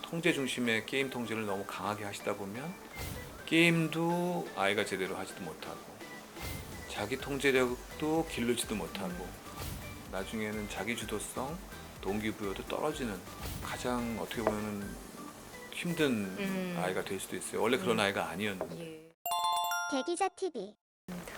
통제 중심의 게임 통제를 너무 강하게 하시다 보면 게임도 아이가 제대로 하지도 못하고 자기 통제력도 기르지도 못하고 나중에는 자기 주도성, 동기부여도 떨어지는 가장 어떻게 보면 힘든 아이가 될 수도 있어요. 원래 그런 아이가 아니었는데. 예. 대기자 TV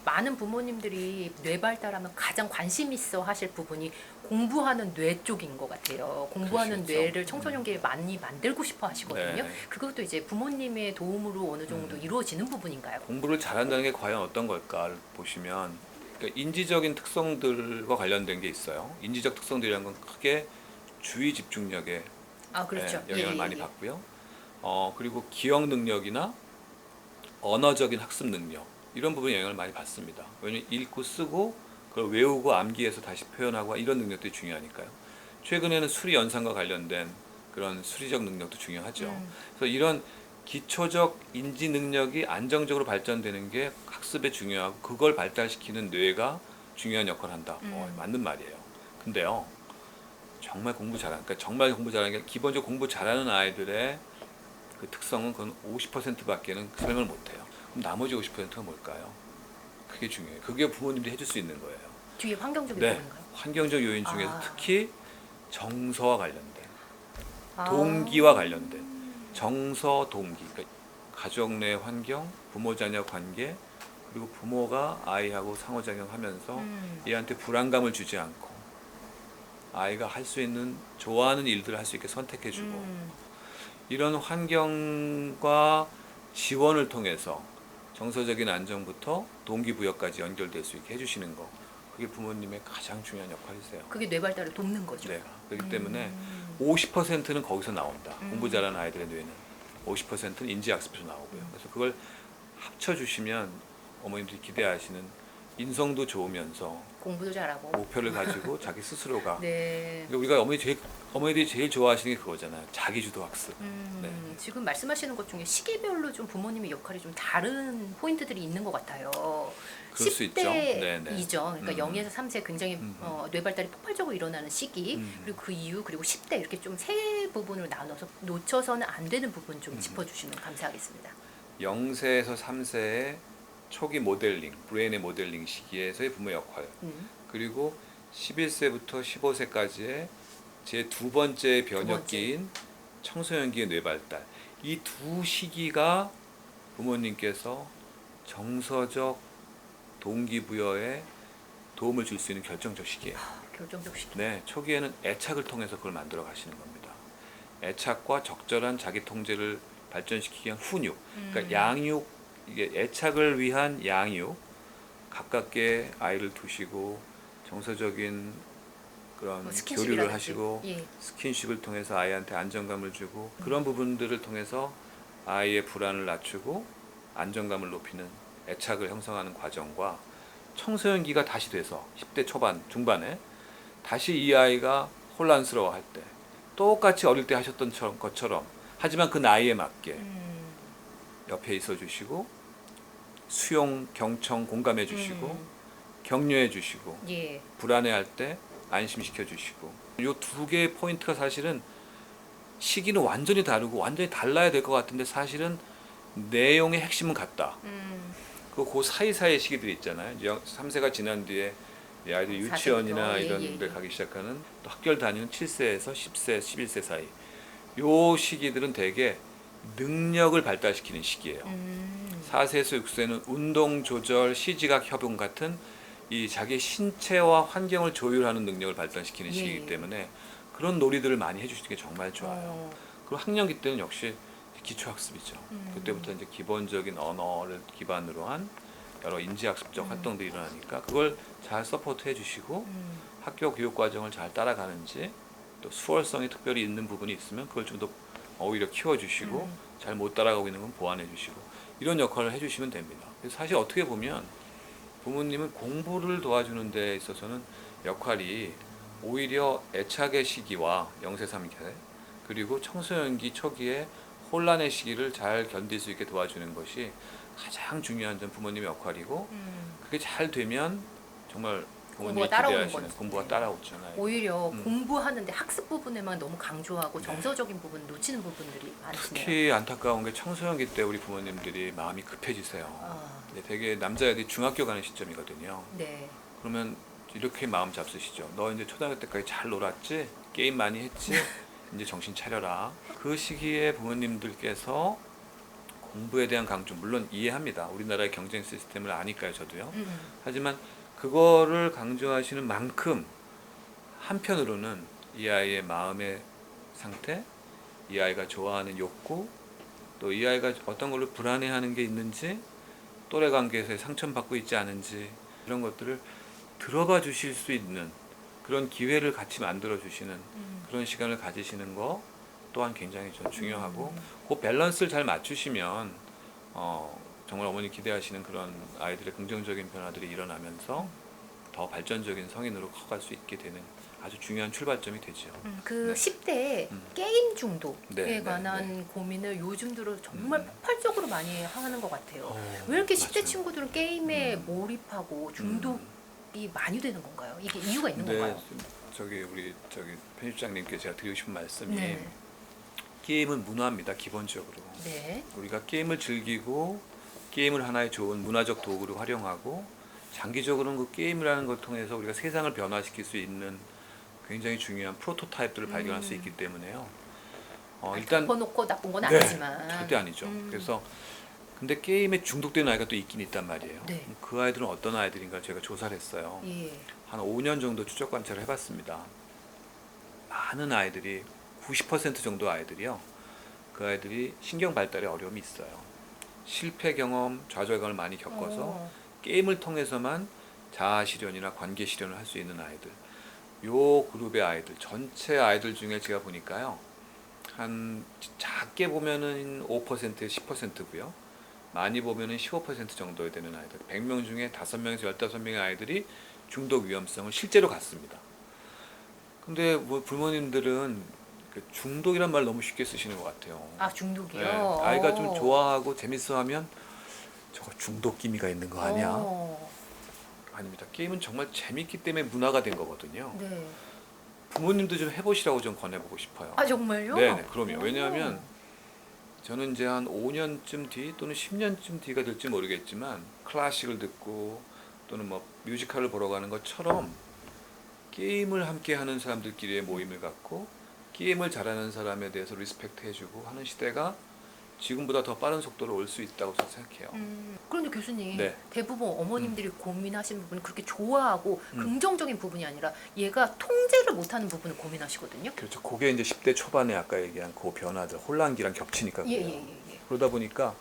많은 부모님들이 뇌 발달하면 가장 관심 있어 하실 부분이 공부하는 뇌 쪽인 것 같아요. 공부하는 그럴 수 있죠. 뇌를 청소년기에 많이 만들고 싶어 하시거든요. 네. 그것도 이제 부모님의 도움으로 어느 정도 이루어지는 부분인가요? 공부를 잘한다는 게 과연 어떤 걸까를 보시면 그러니까 인지적인 특성들과 관련된 게 있어요. 인지적 특성들이라는 건 크게 주의 집중력에 아, 그렇죠. 영향을 예, 많이 예. 받고요. 그리고 기억 능력이나 언어적인 학습 능력 이런 부분에 영향을 많이 받습니다. 왜냐하면 읽고 쓰고 그걸 외우고 암기해서 다시 표현하고 이런 능력들이 중요하니까요. 최근에는 수리 연산과 관련된 그런 수리적 능력도 중요하죠. 그래서 이런 기초적 인지 능력이 안정적으로 발전되는 게 학습에 중요하고 그걸 발달시키는 뇌가 중요한 역할을 한다. 맞는 말이에요. 근데요, 정말 공부 잘하는, 그러니까 정말 공부 잘하는 게 기본적으로 공부 잘하는 아이들의 그 특성은 그건 50%밖에는 설명을 못해요. 그럼 나머지 50%가 뭘까요? 그게 중요해요. 그게 부모님들이 해줄 수 있는 거예요. 뒤에 환경적인 네, 부분인가요? 환경적 요인 중에서 아. 특히 정서와 관련된, 아. 동기와 관련된 정서, 동기, 그러니까 가족 내 환경, 부모 자녀 관계, 그리고 부모가 아이하고 상호작용하면서 얘한테 불안감을 주지 않고 아이가 할 수 있는 좋아하는 일들을 할 수 있게 선택해주고 이런 환경과 지원을 통해서 정서적인 안정부터 동기부여까지 연결될 수 있게 해주시는 거 그게 부모님의 가장 중요한 역할이세요. 그게 뇌 발달을 돕는 거죠. 네. 그렇기 때문에 50%는 거기서 나온다. 공부 잘하는 아이들의 뇌는 50%는 인지학습에서 나오고요. 그래서 그걸 합쳐주시면 어머님들이 기대하시는 인성도 좋으면서 공부도 잘하고. 목표를 가지고 자기 스스로가 네. 그러니까 우리가 어머니들이 제일 좋아하시는 게 그거잖아요. 자기주도 학습. 네. 지금 말씀하시는 것 중에 시기별로 좀 부모님의 역할이 좀 다른 포인트들이 있는 것 같아요. 그럴 수 있죠. 네네. 10대이죠. 그러니까 0에서 3세 굉장히 뇌 발달이 폭발적으로 일어나는 시기, 그리고 그 이후, 그리고 10대 이렇게 좀 세 부분을 나눠서 놓쳐서는 안 되는 부분 좀 짚어주시면 감사하겠습니다. 0세에서 3세의 초기 모델링, 브레인의 모델링 시기에서의 부모 역할. 그리고 11세부터 15세까지의 제 두 번째 변혁기인 청소년기의 뇌발달. 이 두 시기가 부모님께서 정서적 동기부여에 도움을 줄 수 있는 결정적 시기예요. 결정적 시기. 네, 초기에는 애착을 통해서 그걸 만들어 가시는 겁니다. 애착과 적절한 자기 통제를 발전시키기 위한 훈육. 그러니까 양육, 이게 애착을 위한 양육, 가깝게 아이를 두시고 정서적인 그런 뭐 교류를 스킨십이라든지. 하시고 예. 스킨십을 통해서 아이한테 안정감을 주고 그런 부분들을 통해서 아이의 불안을 낮추고 안정감을 높이는 애착을 형성하는 과정과 청소년기가 다시 돼서 10대 초반, 중반에 다시 이 아이가 혼란스러워할 때 똑같이 어릴 때 하셨던 것처럼 하지만 그 나이에 맞게 옆에 있어 주시고 수용, 경청, 공감해 주시고 격려해 주시고 예. 불안해할 때 안심시켜 주시고 이 두 개의 포인트가 사실은 시기는 완전히 다르고 완전히 달라야 될 것 같은데 사실은 내용의 핵심은 같다. 그 사이사이의 시기들이 있잖아요. 이제 3세가 지난 뒤에 이 아이들이 유치원이나 4세부터. 이런 예. 데 가기 시작하는 또 학교를 다니는 7세에서 10세, 11세 사이 요 시기들은 대개 능력을 발달시키는 시기예요. 4세에서 6세는 운동 조절, 시지각 협용 같은 이 자기 신체와 환경을 조율하는 능력을 발달시키는 예. 시기이기 때문에 그런 놀이들을 많이 해주시는 게 정말 좋아요. 그리고 학년기 때는 역시 기초학습이죠. 그때부터 이제 기본적인 언어를 기반으로 한 여러 인지학습적 활동들이 일어나니까 그걸 잘 서포트 해주시고 학교 교육 과정을 잘 따라가는지 또 수월성이 특별히 있는 부분이 있으면 그걸 좀 더 오히려 키워주시고 잘 못 따라가고 있는 건 보완해주시고 이런 역할을 해주시면 됩니다. 그래서 사실 어떻게 보면 부모님은 공부를 도와주는 데 있어서는 역할이 오히려 애착의 시기와 0세 3세 그리고 청소년기 초기에 혼란의 시기를 잘 견딜 수 있게 도와주는 것이 가장 중요한 점 부모님의 역할이고 그게 잘 되면 정말 부모님이 따라오는 기대하시는 거죠. 공부가 네. 따라오잖아요. 오히려 공부하는데 학습 부분에만 너무 강조하고 정서적인 부분 놓치는 부분들이 많으시네요. 특히 안타까운 게 청소년기 때 우리 부모님들이 마음이 급해지세요. 아, 근데 되게 남자애들이 중학교 가는 시점이거든요. 네. 그러면 이렇게 마음 잡수시죠. 너 이제 초등학교 때까지 잘 놀았지? 게임 많이 했지? 이제 정신 차려라. 그 시기에 부모님들께서 공부에 대한 강조 물론 이해합니다. 우리나라의 경쟁 시스템을 아니까요, 저도요. 하지만 그거를 강조하시는 만큼 한편으로는 이 아이의 마음의 상태, 이 아이가 좋아하는 욕구, 또 이 아이가 어떤 걸로 불안해하는 게 있는지, 또래 관계에서 상처받고 있지 않은지 이런 것들을 들어봐 주실 수 있는 그런 기회를 같이 만들어 주시는 그런 시간을 가지시는 거 또한 굉장히 좀 중요하고 그 밸런스를 잘 맞추시면 정말 어머니 기대하시는 그런 아이들의 긍정적인 변화들이 일어나면서 더 발전적인 성인으로 커갈 수 있게 되는 아주 중요한 출발점이 되죠. 그 네. 10대에 게임 중독에 네, 관한 고민을 요즘 들어 정말 폭발적으로 많이 하는 것 같아요. 왜 이렇게 10대 맞아요. 친구들은 게임에 몰입하고 중독이 많이 되는 건가요? 이게 이유가 있는 근데 건가요? 우리 편집장님께 제가 드리고 싶은 말씀이 네. 게임은 문화입니다. 기본적으로 네. 우리가 게임을 즐기고 게임을 하나의 좋은 문화적 도구로 활용하고 장기적으로는 그 게임이라는 걸 통해서 우리가 세상을 변화시킬 수 있는 굉장히 중요한 프로토타입들을 발견할 수 있기 때문에요. 일단 덮어놓고 나쁜 건 네, 아니지만 절대 아니죠. 그래서 근데 게임에 중독된 아이가 또 있긴 있단 말이에요. 네. 그 아이들은 어떤 아이들인가 제가 조사를 했어요. 예. 한 5년 정도 추적 관찰을 해봤습니다. 많은 아이들이 90% 정도 아이들이요. 그 아이들이 신경 발달에 어려움이 있어요. 실패 경험, 좌절감을 많이 겪어서 게임을 통해서만 자아 실현이나 관계 실현을 할 수 있는 아이들. 요 그룹의 아이들, 전체 아이들 중에 제가 보니까요. 한 작게 보면은 5%, 10%고요. 많이 보면은 15% 정도 되는 아이들. 100명 중에 5명에서 15명의 아이들이 중독 위험성을 실제로 갖습니다. 근데 뭐 부모님들은 그 중독이란 말 너무 쉽게 쓰시는 것 같아요. 아, 중독이요? 네, 아이가 좀 좋아하고 재밌어하면 저거 중독 기미가 있는 거 아니야? 아닙니다. 게임은 정말 재밌기 때문에 문화가 된 거거든요. 네. 부모님도 좀 해보시라고 좀 권해보고 싶어요. 아, 정말요? 네, 그럼요. 왜냐하면 저는 이제 한 5년쯤 뒤 또는 10년쯤 뒤가 될지 모르겠지만 클래식을 듣고 또는 뭐 뮤지컬을 보러 가는 것처럼 게임을 함께 하는 사람들끼리의 모임을 갖고 게임을 잘하는 사람에 대해서 리스펙트 해주고 하는 시대가 지금보다 더 빠른 속도로 올 수 있다고 저는 생각해요. 그런데 교수님, 네. 대부분 어머님들이 고민하시는 부분은 그렇게 좋아하고 긍정적인 부분이 아니라 얘가 통제를 못하는 부분을 고민하시거든요. 그렇죠. 그게 이제 10대 초반에 아까 얘기한 그 변화들, 혼란기랑 겹치니까 그래요. 예. 그러다 보니까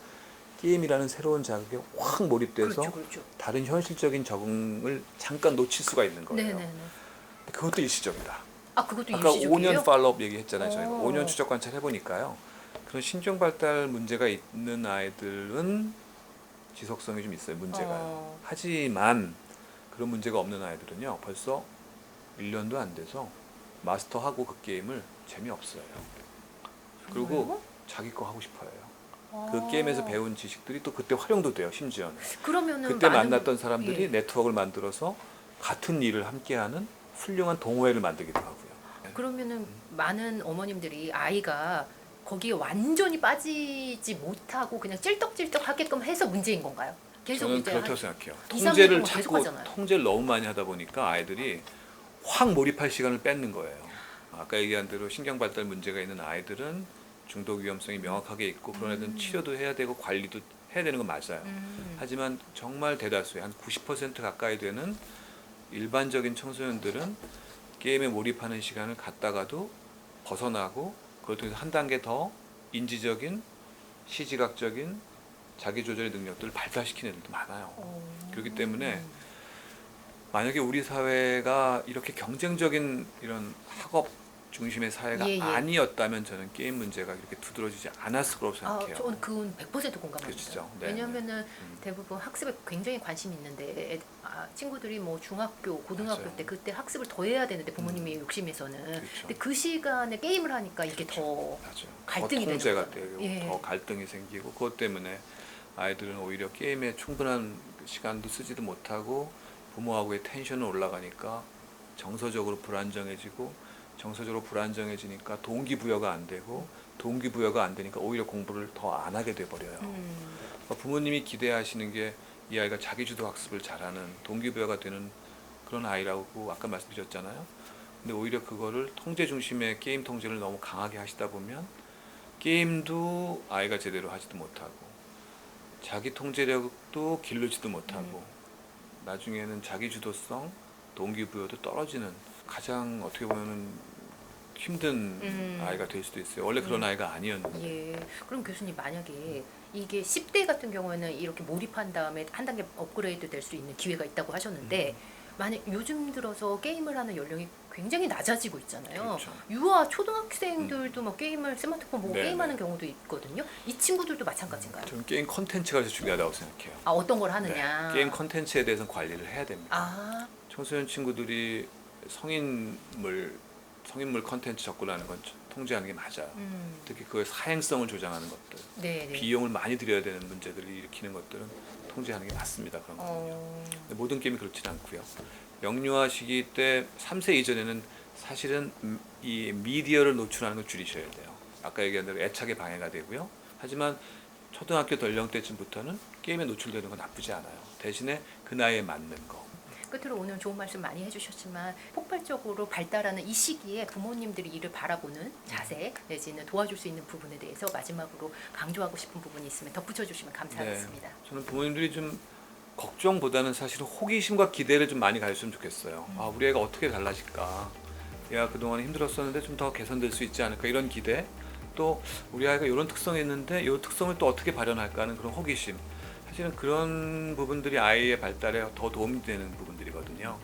게임이라는 새로운 자극에 확 몰입돼서 그렇죠. 다른 현실적인 적응을 잠깐 놓칠 수가 있는 거예요. 네네네. 그것도 일시적이다. 아, 그것도 아까 일시적이에요? 5년 팔로업 얘기했잖아요. 저희가 오. 5년 추적 관찰 해보니까요. 그런 신경 발달 문제가 있는 아이들은 지속성이 좀 있어요. 문제가요. 하지만 그런 문제가 없는 아이들은요. 벌써 1년도 안 돼서 마스터하고 그 게임을 재미없어요. 그리고 정말요? 자기 거 하고 싶어요. 그 게임에서 배운 지식들이 또 그때 활용도 돼요. 심지어는. 그러면은 그때 많은 만났던 사람들이 예. 네트워크를 만들어서 같은 일을 함께하는 훌륭한 동호회를 만들기도 하고요. 그러면은 많은 어머님들이 아이가 거기에 완전히 빠지지 못하고 그냥 찔떡찔떡 하게끔 해서 문제인 건가요? 계속 저는 이제 그렇다고 생각해요. 2, 3년 통제를 동안 계속 자꾸 하잖아요. 통제를 너무 많이 하다 보니까 아이들이 확 몰입할 시간을 뺏는 거예요. 아까 얘기한 대로 신경 발달 문제가 있는 아이들은 중독 위험성이 명확하게 있고 그런 애들은 치료도 해야 되고 관리도 해야 되는 건 맞아요. 하지만 정말 대다수의 한 90% 가까이 되는 일반적인 청소년들은 게임에 몰입하는 시간을 갖다가도 벗어나고 그걸 통해서 한 단계 더 인지적인 시지각적인 자기조절의 능력들을 발달시키는 애들도 많아요. 그렇기 때문에 만약에 우리 사회가 이렇게 경쟁적인 이런 학업 중심의 사회가 예. 아니었다면 저는 게임 문제가 이렇게 두드러지지 않았을 거라고 생각해요. 저는 그건 100% 공감합니다. 그렇죠. 네, 왜냐하면은 대부분 학습에 굉장히 관심이 있는데 친구들이 뭐 중학교, 고등학교 맞아요. 때 그때 학습을 더 해야 되는데 부모님의 욕심에서는 그렇죠. 근데 그 시간에 게임을 하니까 이게 더 맞아요. 갈등이 더 통제가 되는 되고 거예요. 예. 더 갈등이 생기고 그것 때문에 아이들은 오히려 게임에 충분한 시간도 쓰지도 못하고 부모하고의 텐션은 올라가니까 정서적으로 불안정해지고 정서적으로 불안정해지니까 동기부여가 안 되고 동기부여가 안 되니까 오히려 공부를 더 안 하게 돼 버려요. 그러니까 부모님이 기대하시는 게 이 아이가 자기주도 학습을 잘하는 동기부여가 되는 그런 아이라고 아까 말씀드렸잖아요. 근데 오히려 그거를 통제 중심의 게임 통제를 너무 강하게 하시다 보면 게임도 아이가 제대로 하지도 못하고 자기 통제력도 기르지도 못하고 나중에는 자기 주도성, 동기부여도 떨어지는 가장 어떻게 보면은 힘든 아이가 될 수도 있어요. 원래 그런 아이가 아니었는데. 예. 그럼 교수님 만약에 이게 10대 같은 경우에는 이렇게 몰입한 다음에 한 단계 업그레이드 될 수 있는 기회가 있다고 하셨는데 만약 요즘 들어서 게임을 하는 연령이 굉장히 낮아지고 있잖아요. 그렇죠. 유아 초등학생들도 뭐 게임을 스마트폰 보고 네, 게임하는 네. 경우도 있거든요. 이 친구들도 마찬가지인가요? 저는 게임 컨텐츠가 그래서 중요하다고 생각해요. 아, 어떤 걸 하느냐. 네. 게임 컨텐츠에 대해서는 관리를 해야 됩니다. 아, 청소년 친구들이 성인물 컨텐츠 접근하는 건 통제하는 게 맞아요. 특히 그 사행성을 조장하는 것들, 네, 네. 비용을 많이 들여야 되는 문제들을 일으키는 것들은 통제하는 게 맞습니다. 그런 거는요. 근데 모든 게임이 그렇지는 않고요. 영유아 시기 때 3세 이전에는 사실은 이 미디어를 노출하는 걸 줄이셔야 돼요. 아까 얘기한 대로 애착에 방해가 되고요. 하지만 초등학교 연령대쯤부터는 게임에 노출되는 건 나쁘지 않아요. 대신에 그 나이에 맞는 거. 끝으로 오늘 좋은 말씀 많이 해주셨지만 폭발적으로 발달하는 이 시기에 부모님들이 이를 바라보는 자세 내지는 도와줄 수 있는 부분에 대해서 마지막으로 강조하고 싶은 부분이 있으면 덧붙여 주시면 감사하겠습니다. 저는 부모님들이 좀 걱정보다는 사실은 호기심과 기대를 좀 많이 가졌으면 좋겠어요. 아, 우리 애가 어떻게 달라질까? 얘가 그동안 힘들었었는데 좀 더 개선될 수 있지 않을까? 이런 기대. 또 우리 아이가 이런 특성이 있는데 이 특성을 또 어떻게 발현할까 하는 그런 호기심. 사실은 그런 부분들이 아이의 발달에 더 도움이 되는 부분들이거든요.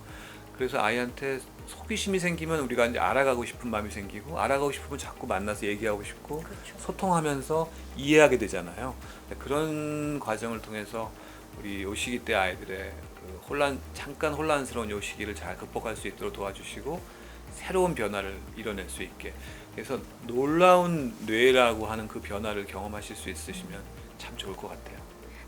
그래서 아이한테 호기심이 생기면 우리가 이제 알아가고 싶은 마음이 생기고 알아가고 싶으면 자꾸 만나서 얘기하고 싶고 그렇죠. 소통하면서 이해하게 되잖아요. 그런 과정을 통해서 우리 요 시기 때 아이들의 그 잠깐 혼란스러운 요 시기를 잘 극복할 수 있도록 도와주시고 새로운 변화를 이뤄낼 수 있게 그래서 놀라운 뇌라고 하는 그 변화를 경험하실 수 있으시면 참 좋을 것 같아요.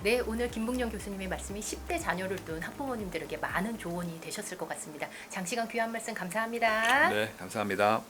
네, 오늘 김북영 교수님의 말씀이 10대 자녀를 둔 학부모님들에게 많은 조언이 되셨을 것 같습니다. 장시간 귀한 말씀 감사합니다. 네, 감사합니다.